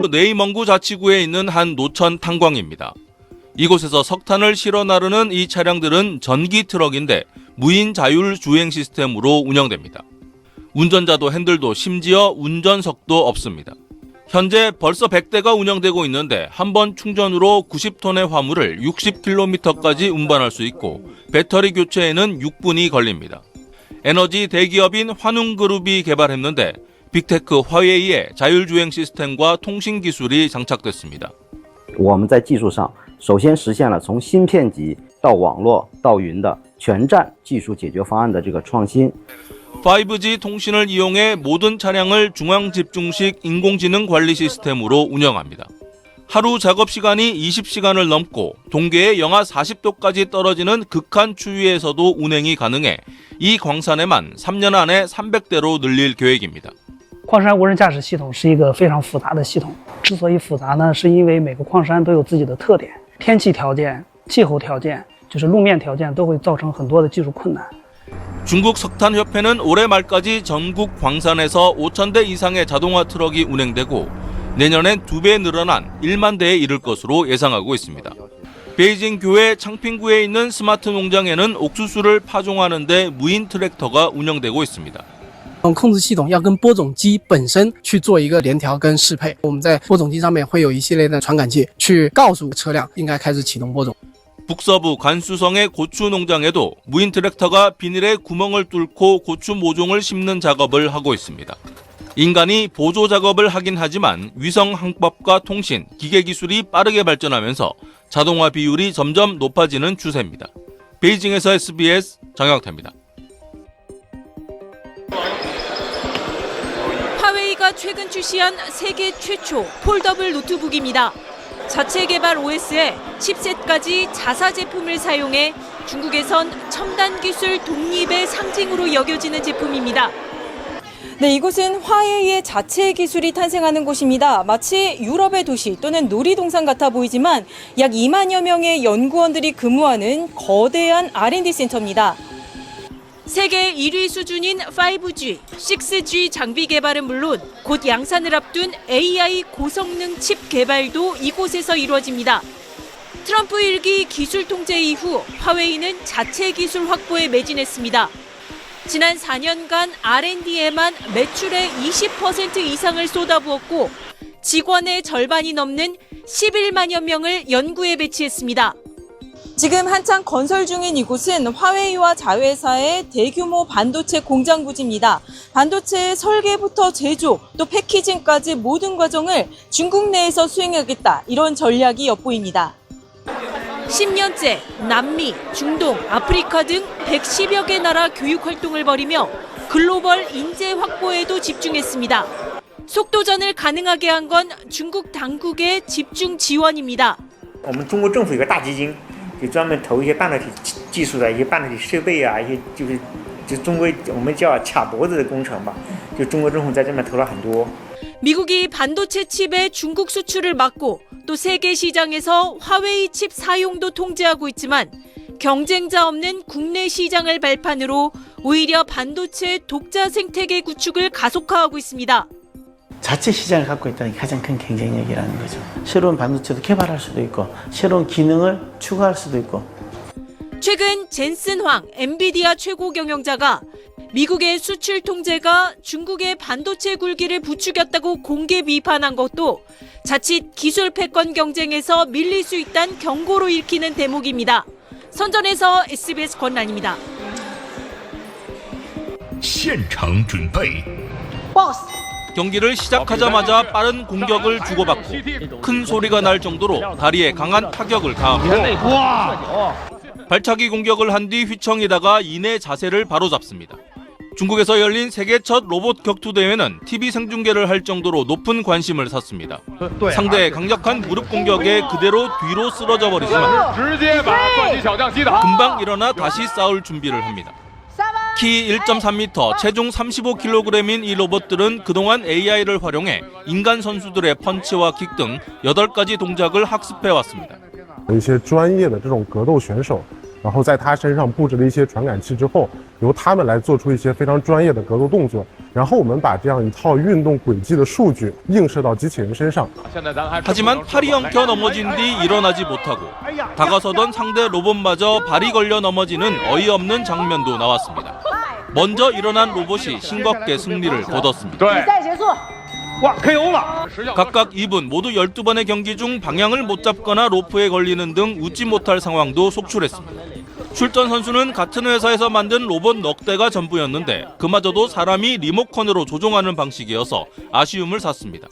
내이멍구 자치구에 있는 한 노천 탄광입니다. 이곳에서 석탄을 실어 나르는 이 차량들은 전기 트럭인데 무인 자율 주행 시스템으로 운영됩니다. 운전자도 핸들도 심지어 운전석도 없습니다. 현재 벌써 100대가 운영되고 있는데 한 번 충전으로 90톤의 화물을 60km까지 운반할 수 있고 배터리 교체에는 6분이 걸립니다. 에너지 대기업인 환웅그룹이 개발했는데 빅테크 화웨이의 자율주행 시스템과 통신 기술이 장착됐습니다. 我们在技术上首先实现了从芯片级到网络到云的全站技术解决方案的这个创新。 5G 통신을 이용해 모든 차량을 중앙집중식 인공지능 관리 시스템으로 운영합니다. 하루 작업 시간이 20시간을 넘고 동계의 영하 40도까지 떨어지는 극한 추위에서도 운행이 가능해 이 광산에만 3년 안에 300대로 늘릴 계획입니다. 矿山无人驾驶系统是一个非常复杂的系统。之所以复杂呢，是因为每个矿山都有自己的特点，天气条件、气候条件，就是路面条件都会造成很多的技术困难。 중국 석탄협회는 올해 말까지 전국 광산에서 5,000대 이상의 자동화 트럭이 운행되고 내년엔 2배 늘어난 1만 대에 이를 것으로 예상하고 있습니다. 베이징 교외 창핑구에 있는 스마트 농장에는 옥수수를 파종하는 데 무인 트랙터가 운영되고 있습니다. 控制系统要跟播种机本身去做一个联调跟适配，我们在播种机上面会有一系列的传感器去告诉车辆应该开始启动播种。 북서부 간수성의 고추 농장에도 무인 트랙터가 비닐에 구멍을 뚫고 고추 모종을 심는 작업을 하고 있습니다. 인간이 보조 작업을 하긴 하지만 위성 항법과 통신, 기계 기술이 빠르게 발전하면서 자동화 비율이 점점 높아지는 추세입니다. 베이징에서 SBS 정영태입니다. 화웨이가 최근 출시한 세계 최초 폴더블 노트북입니다. 자체 개발 OS에 칩셋까지 자사 제품을 사용해 중국에선 첨단 기술 독립의 상징으로 여겨지는 제품입니다. 네, 이곳은 화웨이의 자체 기술이 탄생하는 곳입니다. 마치 유럽의 도시 또는 놀이동산 같아 보이지만 약 2만여 명의 연구원들이 근무하는 거대한 R&D 센터입니다. 세계 1위 수준인 5G, 6G 장비 개발은 물론 곧 양산을 앞둔 AI 고성능 칩 개발도 이곳에서 이루어집니다. 트럼프 1기 기술 통제 이후 화웨이는 자체 기술 확보에 매진했습니다. 지난 4년간 R&D에만 매출의 20% 이상을 쏟아부었고 직원의 절반이 넘는 11만여 명을 연구에 배치했습니다. 지금 한창 건설 중인 이곳은 화웨이와 자회사의 대규모 반도체 공장 부지입니다. 반도체의 설계부터 제조, 또 패키징까지 모든 과정을 중국 내에서 수행하겠다, 이런 전략이 엿보입니다. 10년째 남미, 중동, 아프리카 등 110여 개 나라 교육 활동을 벌이며 글로벌 인재 확보에도 집중했습니다. 속도전을 가능하게 한 건 중국 당국의 집중 지원입니다. 我们中国政府有个大基金 就专门投一些半导体技术的一些半导体设备啊，一些就中国我们叫卡脖子的工程吧，就中国政府在这边投了很多。 미국이 반도체 칩의 중국 수출을 막고 또 세계 시장에서 화웨이 칩 사용도 통제하고 있지만 경쟁자 없는 국내 시장을 발판으로 오히려 반도체 독자 생태계 구축을 가속화하고 있습니다. 자체 시장을 갖고 있다는 게 가장 큰 경쟁력이라는 거죠. 새로운 반도체도 개발할 수도 있고 새로운 기능을 추가할 수도 있고. 최근 젠슨 황 엔비디아 최고 경영자가 미국의 수출 통제가 중국의 반도체 굴기를 부추겼다고 공개 비판한 것도 자칫 기술 패권 경쟁에서 밀릴 수 있다는 경고로 읽히는 대목입니다. 선전에서 SBS 권란입니다. 现场准备 경기를 시작하자마자 빠른 공격을 주고받고 큰 소리가 날 정도로 다리에 강한 타격을 가합니다. 발차기 공격을 한 뒤 휘청이다가 이내 자세를 바로잡습니다. 중국에서 열린 세계 첫 로봇 격투 대회는 TV 생중계를 할 정도로 높은 관심을 샀습니다. 상대의 강력한 무릎 공격에 그대로 뒤로 쓰러져 버리지만 금방 일어나 다시 싸울 준비를 합니다. 키 1.3m, 체중 35kg인 이 로봇들은 그동안 AI를 활용해 인간 선수들의 펀치와 킥 등 8가지 동작을 학습해왔습니다. 一些专业的这种格斗选手，然后在他身上布置了一些传感器之后，由他们来做出一些非常专业的格斗动作，然后我们把这样一套运动轨迹的数据映射到机器人身上。 하지만 팔이 엉켜 넘어진 뒤 일어나지 못하고 다가서던 상대 로봇마저 발이 걸려 넘어지는 어이없는 장면도 나왔습니다. 먼저 일어난 로봇이 싱겁게 승리를 거뒀습니다. 각각 2분 모두 12번의 경기 중 방향을 못 잡거나 로프에 걸리는 등 웃지 못할 상황도 속출했습니다. 출전 선수는 같은 회사에서 만든 로봇 넉 대가 전부였는데 그마저도 사람이 리모컨으로 조종하는 방식이어서 아쉬움을 샀습니다.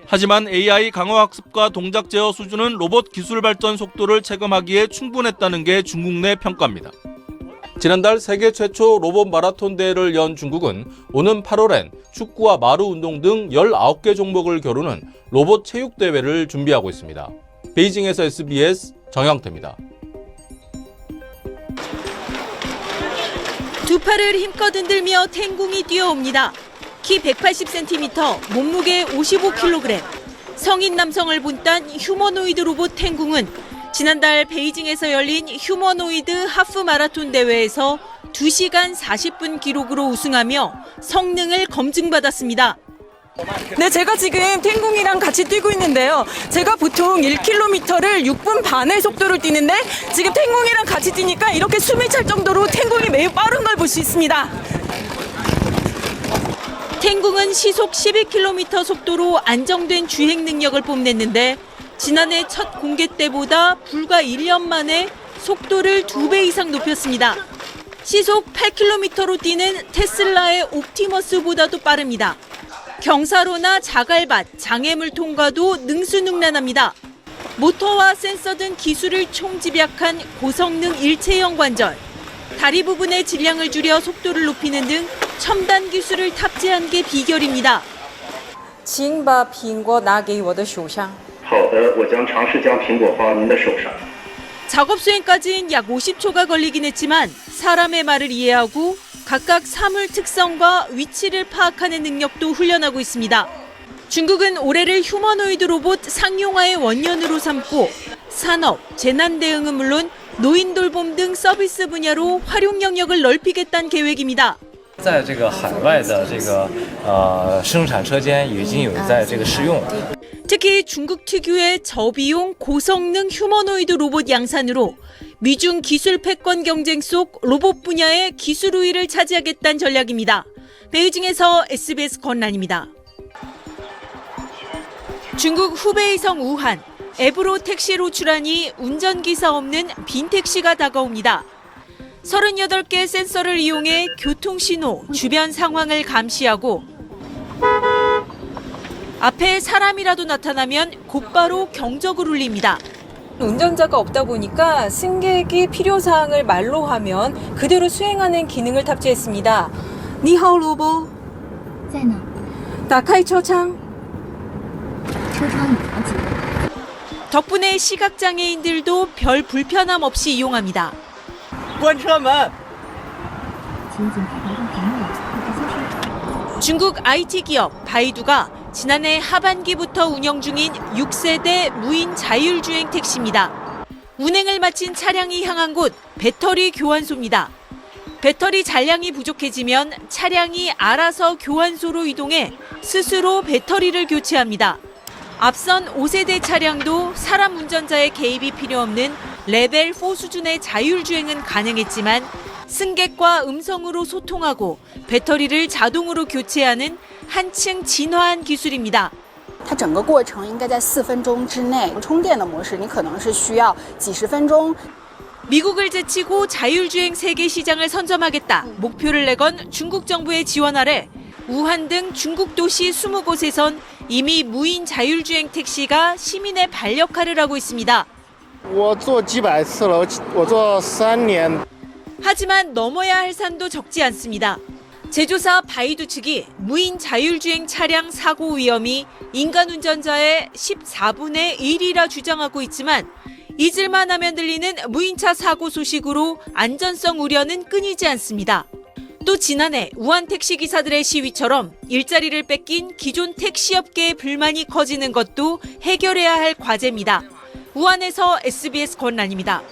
하지만 AI 강화 학습과 동작 제어 수준은 로봇 기술 발전 속도를 체감하기에 충분했다는 게 중국 내 평가입니다. 지난달 세계 최초 로봇 마라톤 대회를 연 중국은 오는 8월엔 축구와 마루 운동 등 19개 종목을 겨루는 로봇 체육 대회를 준비하고 있습니다. 베이징에서 SBS 정영태입니다. 두 팔을 힘껏 흔들며 탱궁이 뛰어옵니다. 키 180cm, 몸무게 55kg. 성인 남성을 본딴 휴머노이드 로봇 탱궁은 지난달 베이징에서 열린 휴머노이드 하프 마라톤 대회에서 2시간 40분 기록으로 우승하며 성능을 검증받았습니다. 네, 제가 지금 탱궁이랑 같이 뛰고 있는데요. 제가 보통 1km를 6분 반의 속도를 뛰는데 지금 탱궁이랑 같이 뛰니까 이렇게 숨이 찰 정도로 탱궁이 매우 빠른 걸 볼 수 있습니다. 탱궁은 시속 12km 속도로 안정된 주행 능력을 뽐냈는데 지난해 첫 공개 때보다 불과 1년 만에 속도를 2배 이상 높였습니다. 시속 8km로 뛰는 테슬라의 옵티머스보다도 빠릅니다. 경사로나 자갈밭, 장애물 통과도 능수능란합니다. 모터와 센서 등 기술을 총집약한 고성능 일체형 관절, 다리 부분의 질량을 줄여 속도를 높이는 등 첨단 기술을 탑재한 게 비결입니다. 请把苹果拿给我的手上。 好的，我将尝试将苹果放您的手上。 작업 수행까지는 약 50초가 걸리긴 했지만 사람의 말을 이해하고 각각 사물 특성과 위치를 파악하는 능력도 훈련하고 있습니다. 중국은 올해를 휴머노이드 로봇 상용화의 원년으로 삼고 산업, 재난 대응은 물론 노인 돌봄 등 서비스 분야로 활용 영역을 넓히겠다는 계획입니다. 在这个海外的这个生产车间已经有在这个试用。 특히 중국 특유의 저비용 고성능 휴머노이드 로봇 양산으로 미중 기술 패권 경쟁 속 로봇 분야의 기술 우위를 차지하겠다는 전략입니다. 베이징에서 SBS 권란입니다. 중국 후베이성 우한, 앱으로 택시로 출하니 운전기사 없는 빈택시가 다가옵니다. 38개 센서를 이용해 교통신호, 주변 상황을 감시하고 앞에 사람이라도 나타나면 곧바로 경적을 울립니다. 운전자가 없다 보니까 승객이 필요사항을 말로 하면 그대로 수행하는 기능을 탑재했습니다. 니하오 로봇. 在哪? 打开车窗. 덕분에 시각장애인들도 별 불편함 없이 이용합니다. 关车门. 중국 IT 기업 바이두가 지난해 하반기부터 운영 중인 6세대 무인 자율주행 택시입니다. 운행을 마친 차량이 향한 곳 배터리 교환소입니다. 배터리 잔량이 부족해지면 차량이 알아서 교환소로 이동해 스스로 배터리를 교체합니다. 앞선 5세대 차량도 사람 운전자의 개입이 필요 없는 레벨 4 수준의 자율주행은 가능했지만 승객과 음성으로 소통하고 배터리를 자동으로 교체하는 한층 진화한 기술입니다. 它整个过程应该在4分钟之内，充电的模式你可能是需要几十分钟。 미국을 제치고 자율주행 세계 시장을 선점하겠다 목표를 내건 중국 정부의 지원 아래 우한 등 중국 도시 20곳에선 이미 무인 자율주행 택시가 시민의 발 역할을 하고 있습니다. 我坐几百次了，我坐3年。 하지만 넘어야 할 산도 적지 않습니다. 제조사 바이두 측이 무인 자율주행 차량 사고 위험이 인간 운전자의 14분의 1이라 주장하고 있지만 잊을만 하면 들리는 무인차 사고 소식으로 안전성 우려는 끊이지 않습니다. 또 지난해 우한 택시기사들의 시위처럼 일자리를 뺏긴 기존 택시업계의 불만이 커지는 것도 해결해야 할 과제입니다. 우한에서 SBS 권란입니다.